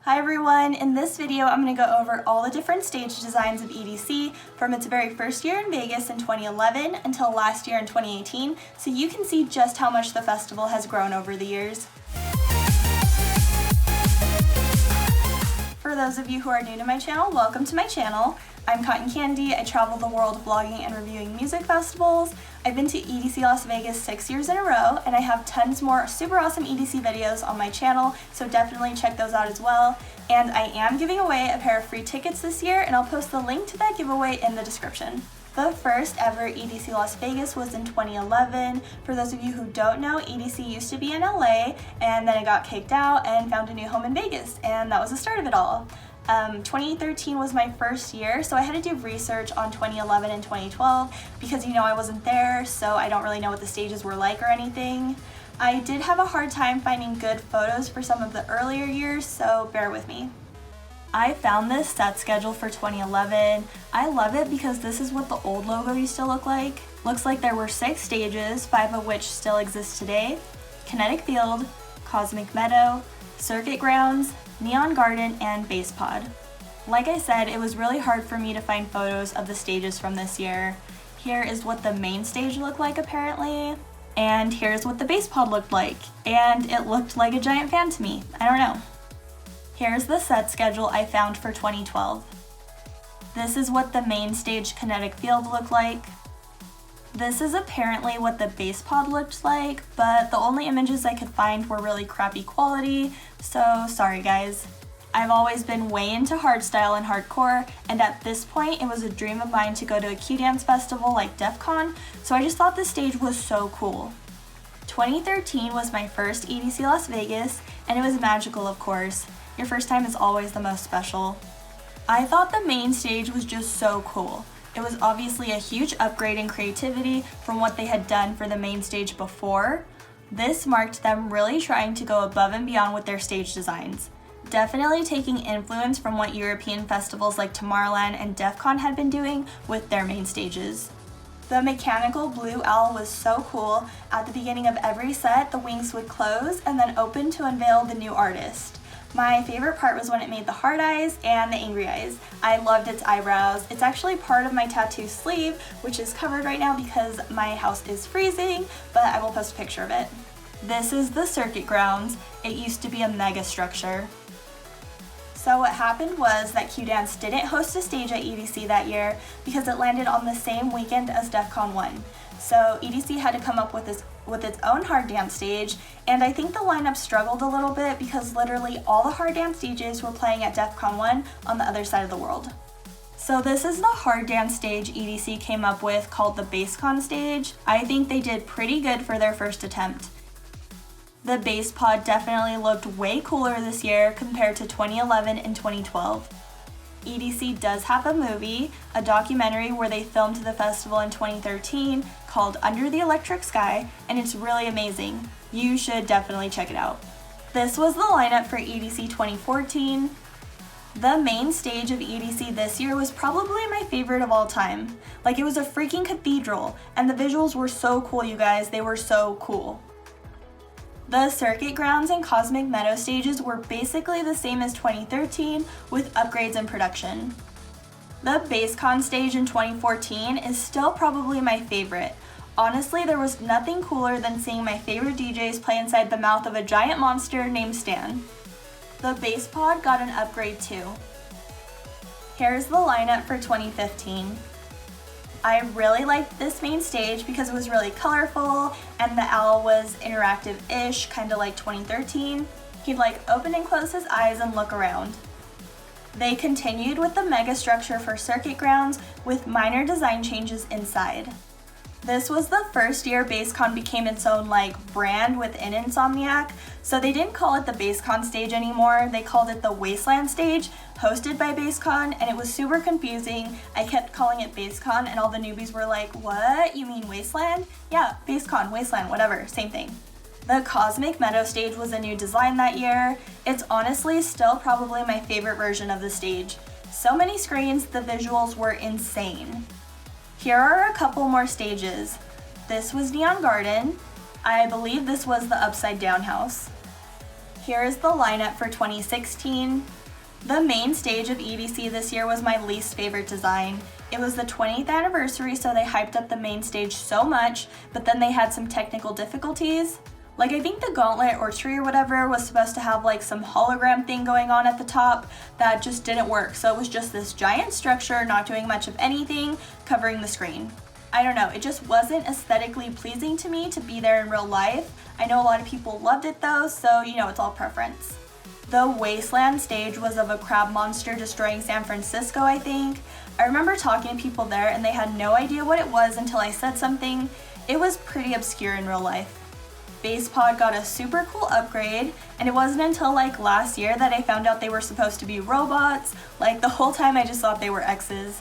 Hi everyone, in this video I'm going to go over all the different stage designs of EDC from its very first year in Vegas in 2011 until last year in 2018, so you can see just how much the festival has grown over the years. For those of you who are new to my channel, welcome to my channel. I'm Cotton Candy. I travel the world vlogging and reviewing music festivals. I've been to EDC Las Vegas 6 years in a row, and I have tons more super awesome EDC videos on my channel, so definitely check those out as well. And I am giving away a pair of free tickets this year, and I'll post the link to that giveaway in the description. The first ever EDC Las Vegas was in 2011. For those of you who don't know, EDC used to be in LA, and then it got kicked out and found a new home in Vegas, and that was the start of it all. 2013 was my first year, so I had to do research on 2011 and 2012 because I wasn't there, so I don't really know what the stages were like or anything. I did have a hard time finding good photos for some of the earlier years, so bear with me. I found this set schedule for 2011. I love it because this is what the old logo used to look like. Looks like there were 6 stages, 5 of which still exist today: Kinetic Field, Cosmic Meadow, Circuit Grounds, Neon Garden, and Base Pod. Like I said, it was really hard for me to find photos of the stages from this year. Here is what the main stage looked like apparently, and here's what the Base Pod looked like, and it looked like a giant fan to me. I don't know. Here's the set schedule I found for 2012. This is what the main stage Kinetic Field looked like. This is apparently what the Base Pod looked like, but the only images I could find were really crappy quality, so sorry guys. I've always been way into hardstyle and hardcore, and at this point it was a dream of mine to go to a Q-dance festival like DEF CON, so I just thought this stage was so cool. 2013 was my first EDC Las Vegas, and it was magical, of course. Your first time is always the most special. I thought the main stage was just so cool. It was obviously a huge upgrade in creativity from what they had done for the main stage before. This marked them really trying to go above and beyond with their stage designs. Definitely taking influence from what European festivals like Tomorrowland and DEF CON had been doing with their main stages. The mechanical blue owl was so cool. At the beginning of every set, the wings would close and then open to unveil the new artist. My favorite part was when it made the hard eyes and the angry eyes. I loved its eyebrows. It's actually part of my tattoo sleeve, which is covered right now because my house is freezing, but I will post a picture of it. This is the Circuit Grounds. It used to be a mega structure. So what happened was that Q-Dance didn't host a stage at EDC that year because it landed on the same weekend as DEF CON 1. So EDC had to come up with its own hard dance stage, and I think the lineup struggled a little bit because literally all the hard dance DJs were playing at DEF CON 1 on the other side of the world. So this is the hard dance stage EDC came up with called the BassCon stage. I think they did pretty good for their first attempt. The Base Pod definitely looked way cooler this year compared to 2011 and 2012. EDC does have a movie, a documentary where they filmed the festival in 2013 called Under the Electric Sky, and it's really amazing. You should definitely check it out. This was the lineup for EDC 2014. The main stage of EDC this year was probably my favorite of all time. Like, it was a freaking cathedral, and the visuals were so cool, you guys. They were so cool. The Circuit Grounds and Cosmic Meadow stages were basically the same as 2013 with upgrades in production. The BassCon stage in 2014 is still probably my favorite. Honestly, there was nothing cooler than seeing my favorite DJs play inside the mouth of a giant monster named Stan. The Base Pod got an upgrade too. Here's the lineup for 2015. I really liked this main stage because it was really colorful and the owl was interactive-ish, kind of like 2013. He'd open and close his eyes and look around. They continued with the mega structure for Circuit Grounds with minor design changes inside. This was the first year BassCon became its own brand within INSOMNIAC, so they didn't call it the BassCon stage anymore. They called it the Wasteland stage, hosted by BassCon, and it was super confusing. I kept calling it BassCon and all the newbies were like, "What? You mean Wasteland?" Yeah, BassCon, Wasteland, whatever, same thing. The Cosmic Meadow stage was a new design that year. It's honestly still probably my favorite version of the stage. So many screens, the visuals were insane. Here are a couple more stages. This was Neon Garden. I believe this was the Upside Down house. Here is the lineup for 2016. The main stage of EDC this year was my least favorite design. It was the 20th anniversary, so they hyped up the main stage so much, but then they had some technical difficulties. Like, I think the gauntlet or tree or whatever was supposed to have like some hologram thing going on at the top that just didn't work, so it was just this giant structure not doing much of anything, covering the screen. I don't know, it just wasn't aesthetically pleasing to me to be there in real life. I know a lot of people loved it though, so you know, it's all preference. The Wasteland stage was of a crab monster destroying San Francisco, I think. I remember talking to people there and they had no idea what it was until I said something. It was pretty obscure in real life. Bass Pod got a super cool upgrade, and it wasn't until like last year that I found out they were supposed to be robots. Like, the whole time I just thought they were X's.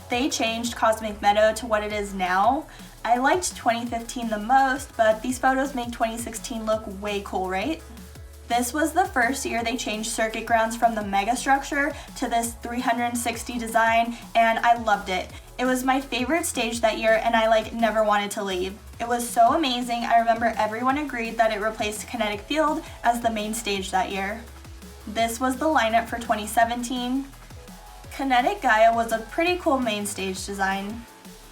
They changed Cosmic Meadow to what it is now. I liked 2015 the most, but these photos make 2016 look way cool, right? This was the first year they changed circuit grounds from the mega structure to this 360 design, and I loved it. It was my favorite stage that year, and I like never wanted to leave. It was so amazing. I remember everyone agreed that it replaced Kinetic Field as the main stage that year. This was the lineup for 2017. Kinetic Gaia was a pretty cool main stage design.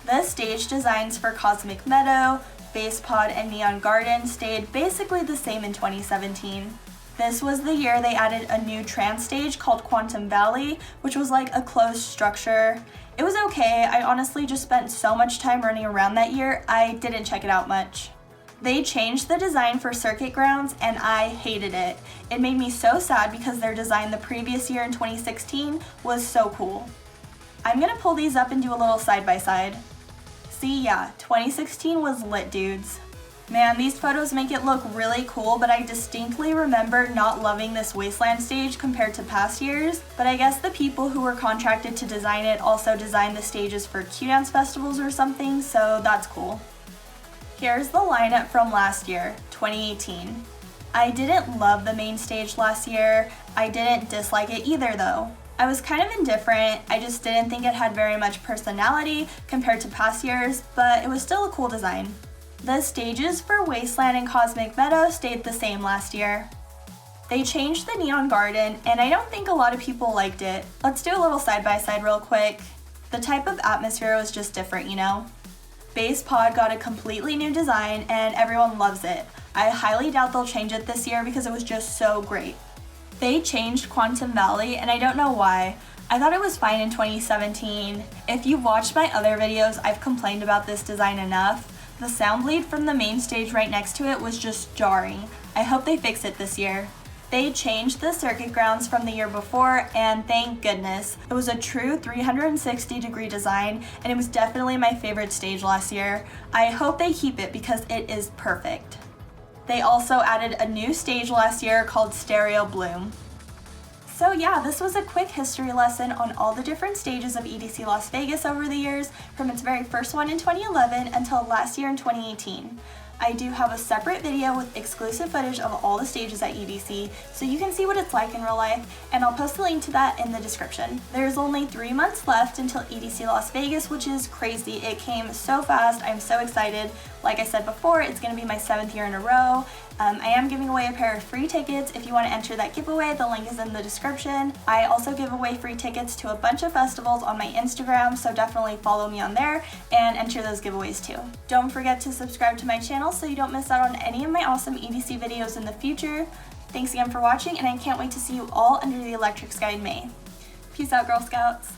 The stage designs for Cosmic Meadow, Bass Pod, and Neon Garden stayed basically the same in 2017. This was the year they added a new trance stage called Quantum Valley, which was like a closed structure. It was okay. I honestly just spent so much time running around that year, I didn't check it out much. They changed the design for circuit grounds and I hated it. It made me so sad because their design the previous year in 2016 was so cool. I'm gonna pull these up and do a little side by side. See, yeah, 2016 was lit, dudes. Man, these photos make it look really cool, but I distinctly remember not loving this Wasteland stage compared to past years, but I guess the people who were contracted to design it also designed the stages for Q-Dance festivals or something, so that's cool. Here's the lineup from last year, 2018. I didn't love the main stage last year. I didn't dislike it either though. I was kind of indifferent. I just didn't think it had very much personality compared to past years, but it was still a cool design. The stages for Wasteland and Cosmic Meadow stayed the same last year. They changed the Neon Garden, and I don't think a lot of people liked it. Let's do a little side by side real quick. The type of atmosphere was just different, you know? Bass Pod got a completely new design, and everyone loves it. I highly doubt they'll change it this year because it was just so great. They changed Quantum Valley, and I don't know why. I thought it was fine in 2017. If you've watched my other videos, I've complained about this design enough. The sound bleed from the main stage right next to it was just jarring. I hope they fix it this year. They changed the circuit grounds from the year before, and thank goodness. It was a true 360-degree design, and it was definitely my favorite stage last year. I hope they keep it because it is perfect. They also added a new stage last year called Stereo Bloom. So yeah, this was a quick history lesson on all the different stages of EDC Las Vegas over the years, from its very first one in 2011 until last year in 2018. I do have a separate video with exclusive footage of all the stages at EDC, so you can see what it's like in real life, and I'll post a link to that in the description. There's only 3 months left until EDC Las Vegas, which is crazy. It came so fast. I'm so excited. Like I said before, it's going to be my 7th year in a row. I am giving away a pair of free tickets. If you want to enter that giveaway, the link is in the description. I also give away free tickets to a bunch of festivals on my Instagram, so definitely follow me on there and enter those giveaways too. Don't forget to subscribe to my channel so you don't miss out on any of my awesome EDC videos in the future. Thanks again for watching, and I can't wait to see you all under the electric sky in May. Peace out, Girl Scouts!